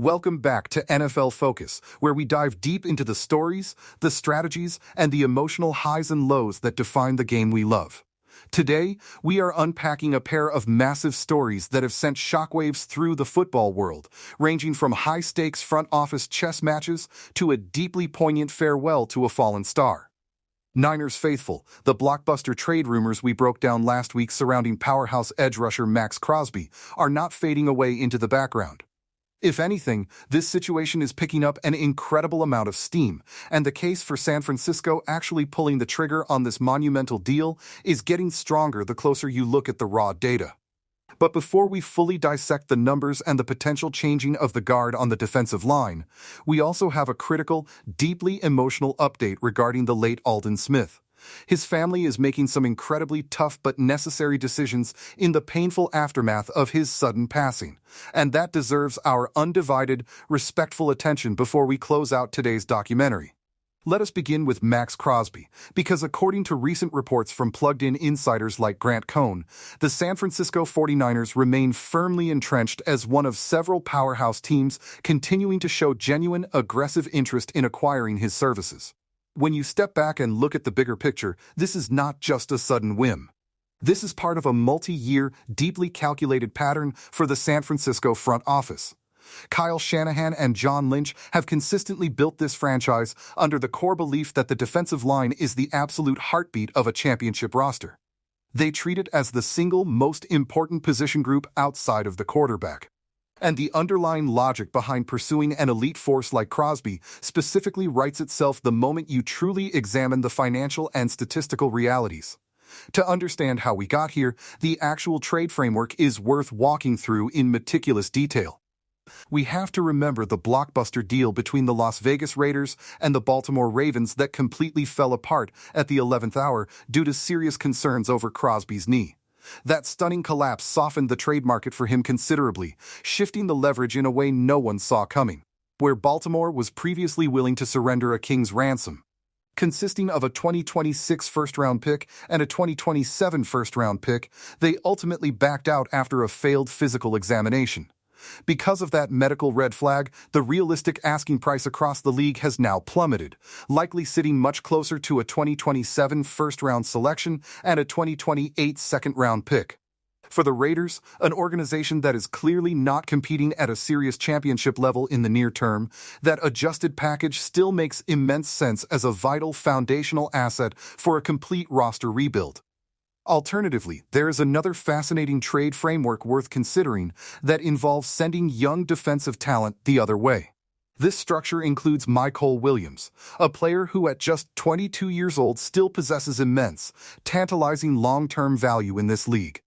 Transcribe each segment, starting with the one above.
Welcome back to NFL Focus, where we dive deep into the stories, the strategies, and the emotional highs and lows that define the game we love. Today, we are unpacking a pair of massive stories that have sent shockwaves through the football world, ranging from high-stakes front office chess matches to a deeply poignant farewell to a fallen star. Niners faithful, the blockbuster trade rumors we broke down last week surrounding powerhouse edge rusher Max Crosby are not fading away into the background. If anything, this situation is picking up an incredible amount of steam, and the case for San Francisco actually pulling the trigger on this monumental deal is getting stronger the closer you look at the raw data. But before we fully dissect the numbers and the potential changing of the guard on the defensive line, we also have a critical, deeply emotional update regarding the late Aldon Smith. His family is making some incredibly tough but necessary decisions in the painful aftermath of his sudden passing, and that deserves our undivided, respectful attention before we close out today's documentary. Let us begin with Max Crosby, because according to recent reports from plugged-in insiders like Grant Cohn, the San Francisco 49ers remain firmly entrenched as one of several powerhouse teams continuing to show genuine, aggressive interest in acquiring his services. When you step back and look at the bigger picture, this is not just a sudden whim. This is part of a multi-year, deeply calculated pattern for the San Francisco front office. Kyle Shanahan and John Lynch have consistently built this franchise under the core belief that the defensive line is the absolute heartbeat of a championship roster. They treat it as the single most important position group outside of the quarterback. And the underlying logic behind pursuing an elite force like Crosby specifically writes itself the moment you truly examine the financial and statistical realities. To understand how we got here, the actual trade framework is worth walking through in meticulous detail. We have to remember the blockbuster deal between the Las Vegas Raiders and the Baltimore Ravens that completely fell apart at the 11th hour due to serious concerns over Crosby's knee. That stunning collapse softened the trade market for him considerably, shifting the leverage in a way no one saw coming. Where Baltimore was previously willing to surrender a king's ransom, consisting of a 2026 first-round pick and a 2027 first-round pick, they ultimately backed out after a failed physical examination. Because of that medical red flag, the realistic asking price across the league has now plummeted, likely sitting much closer to a 2027 first-round selection and a 2028 second-round pick. For the Raiders, an organization that is clearly not competing at a serious championship level in the near term, that adjusted package still makes immense sense as a vital foundational asset for a complete roster rebuild. Alternatively, there is another fascinating trade framework worth considering that involves sending young defensive talent the other way. This structure includes Michael Williams, a player who at just 22 years old still possesses immense, tantalizing long-term value in this league.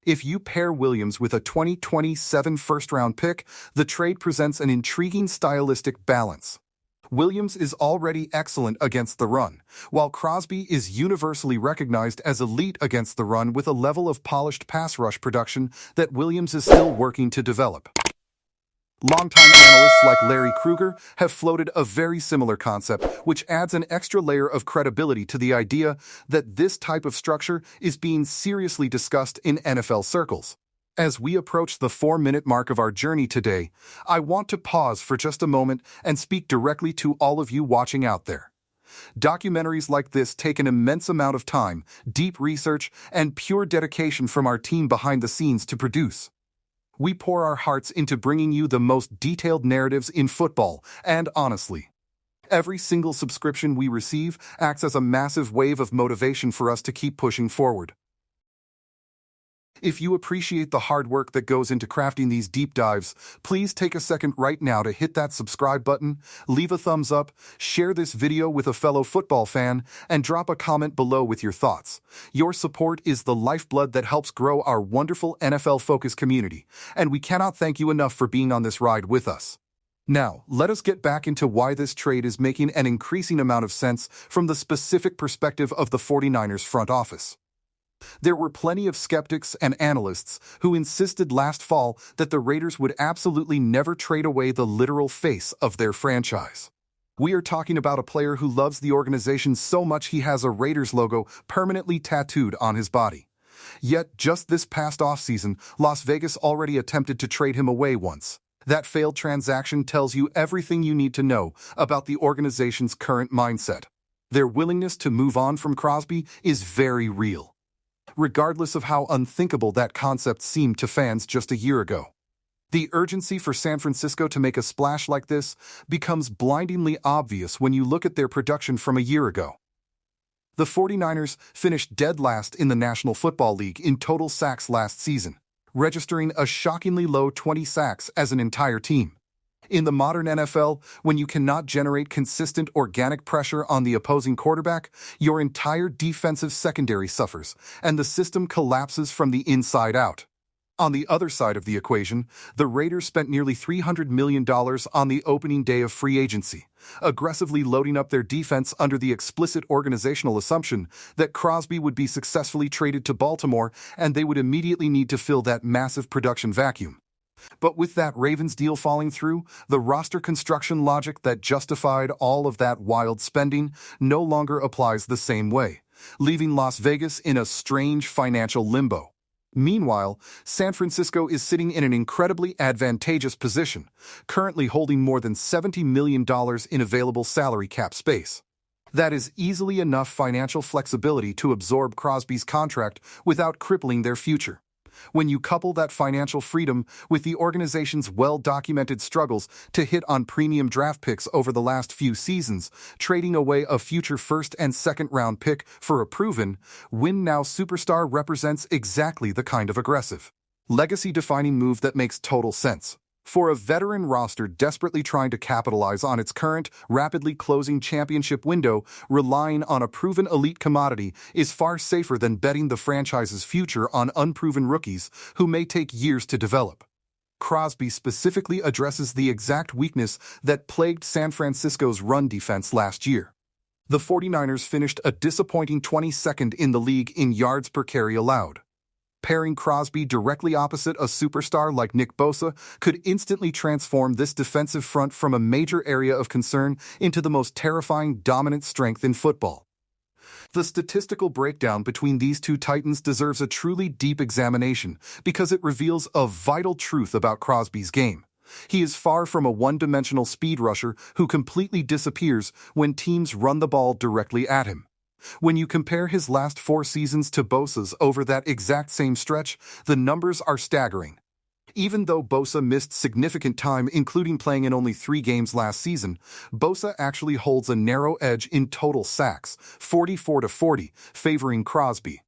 If you pair Williams with a 2027 first-round pick, the trade presents an intriguing stylistic balance. Williams is already excellent against the run, while Crosby is universally recognized as elite against the run with a level of polished pass rush production that Williams is still working to develop. Longtime analysts like Larry Krueger have floated a very similar concept, which adds an extra layer of credibility to the idea that this type of structure is being seriously discussed in NFL circles. As we approach the 4-minute mark of our journey today, I want to pause for just a moment and speak directly to all of you watching out there. Documentaries like this take an immense amount of time, deep research, and pure dedication from our team behind the scenes to produce. We pour our hearts into bringing you the most detailed narratives in football, and honestly, every single subscription we receive acts as a massive wave of motivation for us to keep pushing forward. If you appreciate the hard work that goes into crafting these deep dives, please take a second right now to hit that subscribe button, leave a thumbs up, share this video with a fellow football fan, and drop a comment below with your thoughts. Your support is the lifeblood that helps grow our wonderful NFL Focus community, and we cannot thank you enough for being on this ride with us. Now, let us get back into why this trade is making an increasing amount of sense from the specific perspective of the 49ers front office. There were plenty of skeptics and analysts who insisted last fall that the Raiders would absolutely never trade away the literal face of their franchise. We are talking about a player who loves the organization so much he has a Raiders logo permanently tattooed on his body. Yet, just this past offseason, Las Vegas already attempted to trade him away once. That failed transaction tells you everything you need to know about the organization's current mindset. Their willingness to move on from Crosby is very real, regardless of how unthinkable that concept seemed to fans just a year ago. The urgency for San Francisco to make a splash like this becomes blindingly obvious when you look at their production from a year ago. The 49ers finished dead last in the National Football League in total sacks last season, registering a shockingly low 20 sacks as an entire team. In the modern NFL, when you cannot generate consistent organic pressure on the opposing quarterback, your entire defensive secondary suffers, and the system collapses from the inside out. On the other side of the equation, the Raiders spent nearly $300 million on the opening day of free agency, aggressively loading up their defense under the explicit organizational assumption that Crosby would be successfully traded to Baltimore and they would immediately need to fill that massive production vacuum. But with that Ravens deal falling through, the roster construction logic that justified all of that wild spending no longer applies the same way, leaving Las Vegas in a strange financial limbo. Meanwhile, San Francisco is sitting in an incredibly advantageous position, currently holding more than $70 million in available salary cap space. That is easily enough financial flexibility to absorb Crosby's contract without crippling their future. When you couple that financial freedom with the organization's well-documented struggles to hit on premium draft picks over the last few seasons, trading away a future first- and second-round pick for a proven, win-now superstar represents exactly the kind of aggressive, legacy-defining move that makes total sense. For a veteran roster desperately trying to capitalize on its current, rapidly closing championship window, relying on a proven elite commodity is far safer than betting the franchise's future on unproven rookies who may take years to develop. Crosby specifically addresses the exact weakness that plagued San Francisco's run defense last year. The 49ers finished a disappointing 22nd in the league in yards per carry allowed. Pairing Crosby directly opposite a superstar like Nick Bosa could instantly transform this defensive front from a major area of concern into the most terrifying dominant strength in football. The statistical breakdown between these two titans deserves a truly deep examination because it reveals a vital truth about Crosby's game. He is far from a one-dimensional speed rusher who completely disappears when teams run the ball directly at him. When you compare his last 4 seasons to Bosa's over that exact same stretch, the numbers are staggering. Even though Bosa missed significant time, including playing in only 3 games last season, Bosa actually holds a narrow edge in total sacks, 44-40, favoring Crosby.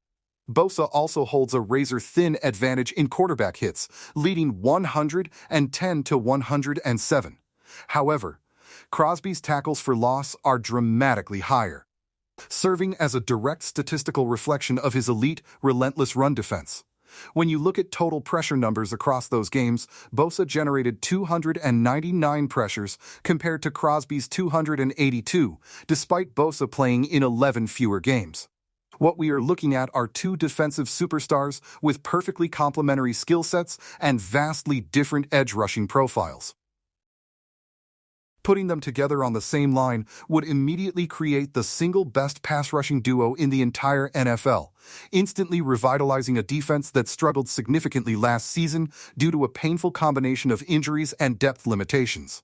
Bosa also holds a razor-thin advantage in quarterback hits, leading 110-107. However, Crosby's tackles for loss are dramatically higher, serving as a direct statistical reflection of his elite, relentless run defense. When you look at total pressure numbers across those games, Bosa generated 299 pressures compared to Crosby's 282, despite Bosa playing in 11 fewer games. What we are looking at are 2 defensive superstars with perfectly complementary skill sets and vastly different edge-rushing profiles. Putting them together on the same line would immediately create the single best pass-rushing duo in the entire NFL, instantly revitalizing a defense that struggled significantly last season due to a painful combination of injuries and depth limitations.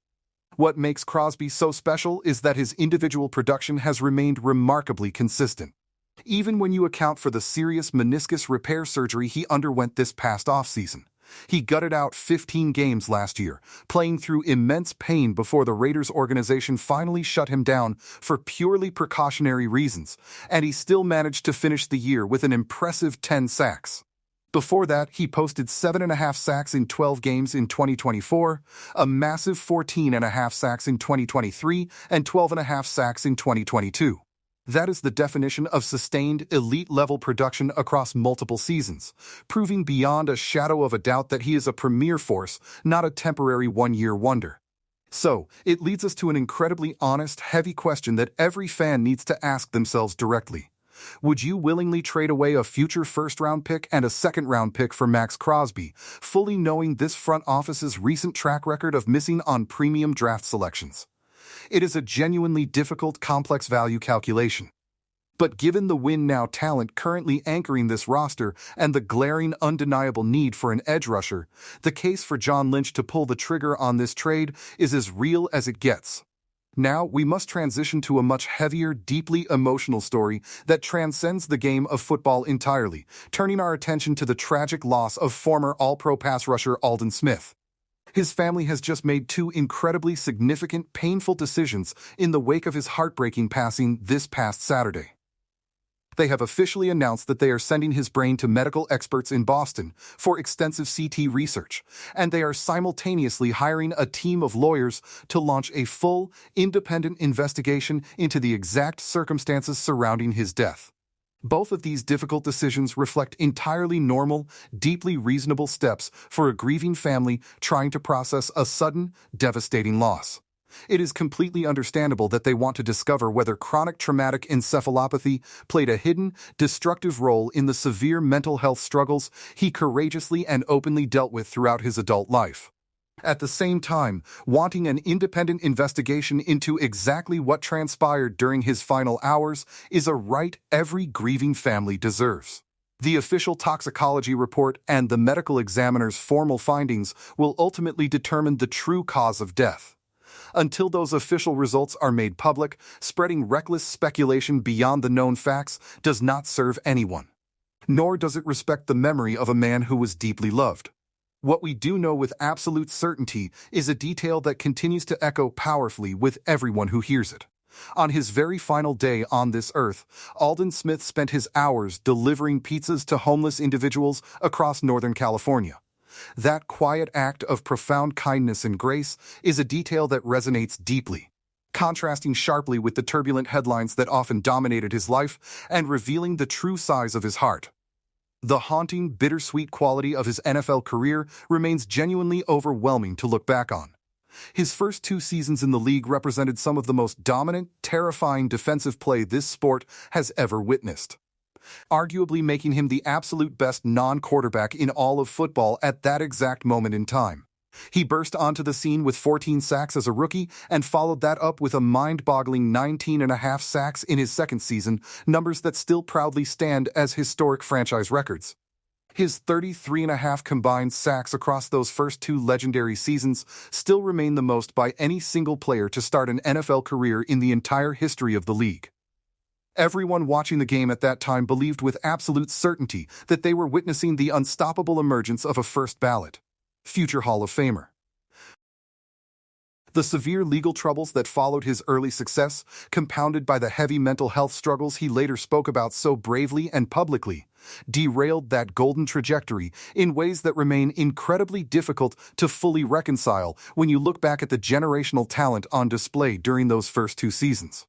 What makes Crosby so special is that his individual production has remained remarkably consistent. Even when you account for the serious meniscus repair surgery he underwent this past offseason. He gutted out 15 games last year, playing through immense pain before the Raiders organization finally shut him down for purely precautionary reasons, and he still managed to finish the year with an impressive 10 sacks. Before that, he posted 7.5 sacks in 12 games in 2024, a massive 14.5 sacks in 2023, and 12.5 sacks in 2022. That is the definition of sustained, elite-level production across multiple seasons, proving beyond a shadow of a doubt that he is a premier force, not a temporary one-year wonder. So, it leads us to an incredibly honest, heavy question that every fan needs to ask themselves directly. Would you willingly trade away a future first-round pick and a second-round pick for Max Crosby, fully knowing this front office's recent track record of missing on premium draft selections? It is a genuinely difficult, complex value calculation. But given the win-now talent currently anchoring this roster and the glaring undeniable need for an edge rusher, the case for John Lynch to pull the trigger on this trade is as real as it gets. Now, we must transition to a much heavier, deeply emotional story that transcends the game of football entirely, turning our attention to the tragic loss of former All-Pro pass rusher Aldon Smith. His family has just made two incredibly significant, painful decisions in the wake of his heartbreaking passing this past Saturday. They have officially announced that they are sending his brain to medical experts in Boston for extensive CT research, and they are simultaneously hiring a team of lawyers to launch a full, independent investigation into the exact circumstances surrounding his death. Both of these difficult decisions reflect entirely normal, deeply reasonable steps for a grieving family trying to process a sudden, devastating loss. It is completely understandable that they want to discover whether chronic traumatic encephalopathy played a hidden, destructive role in the severe mental health struggles he courageously and openly dealt with throughout his adult life. At the same time, wanting an independent investigation into exactly what transpired during his final hours is a right every grieving family deserves. The official toxicology report and the medical examiner's formal findings will ultimately determine the true cause of death. Until those official results are made public, spreading reckless speculation beyond the known facts does not serve anyone. Nor does it respect the memory of a man who was deeply loved. What we do know with absolute certainty is a detail that continues to echo powerfully with everyone who hears it. On his very final day on this earth, Aldon Smith spent his hours delivering pizzas to homeless individuals across Northern California. That quiet act of profound kindness and grace is a detail that resonates deeply, contrasting sharply with the turbulent headlines that often dominated his life and revealing the true size of his heart. The haunting, bittersweet quality of his NFL career remains genuinely overwhelming to look back on. His first 2 seasons in the league represented some of the most dominant, terrifying defensive play this sport has ever witnessed, arguably making him the absolute best non-quarterback in all of football at that exact moment in time. He burst onto the scene with 14 sacks as a rookie and followed that up with a mind-boggling 19.5 sacks in his second season, numbers that still proudly stand as historic franchise records. His 33.5 combined sacks across those first 2 legendary seasons still remain the most by any single player to start an NFL career in the entire history of the league. Everyone watching the game at that time believed with absolute certainty that they were witnessing the unstoppable emergence of a first-ballot future Hall of Famer. The severe legal troubles that followed his early success, compounded by the heavy mental health struggles he later spoke about so bravely and publicly, derailed that golden trajectory in ways that remain incredibly difficult to fully reconcile when you look back at the generational talent on display during those first 2 seasons.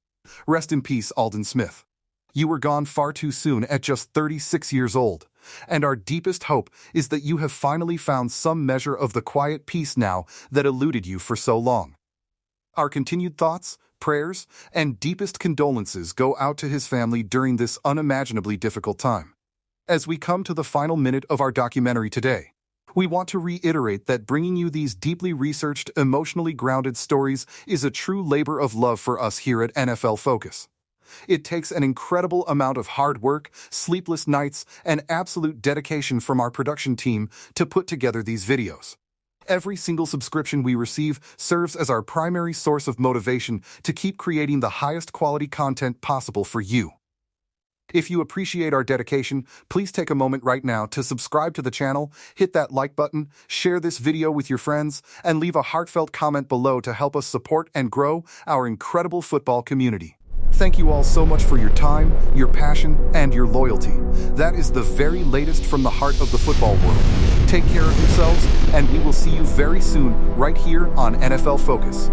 Rest in peace, Aldon Smith. You were gone far too soon at just 36 years old, and our deepest hope is that you have finally found some measure of the quiet peace now that eluded you for so long. Our continued thoughts, prayers, and deepest condolences go out to his family during this unimaginably difficult time. As we come to the final minute of our documentary today, we want to reiterate that bringing you these deeply researched, emotionally grounded stories is a true labor of love for us here at NFL Focus. It takes an incredible amount of hard work, sleepless nights, and absolute dedication from our production team to put together these videos. Every single subscription we receive serves as our primary source of motivation to keep creating the highest quality content possible for you. If you appreciate our dedication, please take a moment right now to subscribe to the channel, hit that like button, share this video with your friends, and leave a heartfelt comment below to help us support and grow our incredible football community. Thank you all so much for your time, your passion, and your loyalty. That is the very latest from the heart of the football world. Take care of yourselves, and we will see you very soon right here on NFL Focus.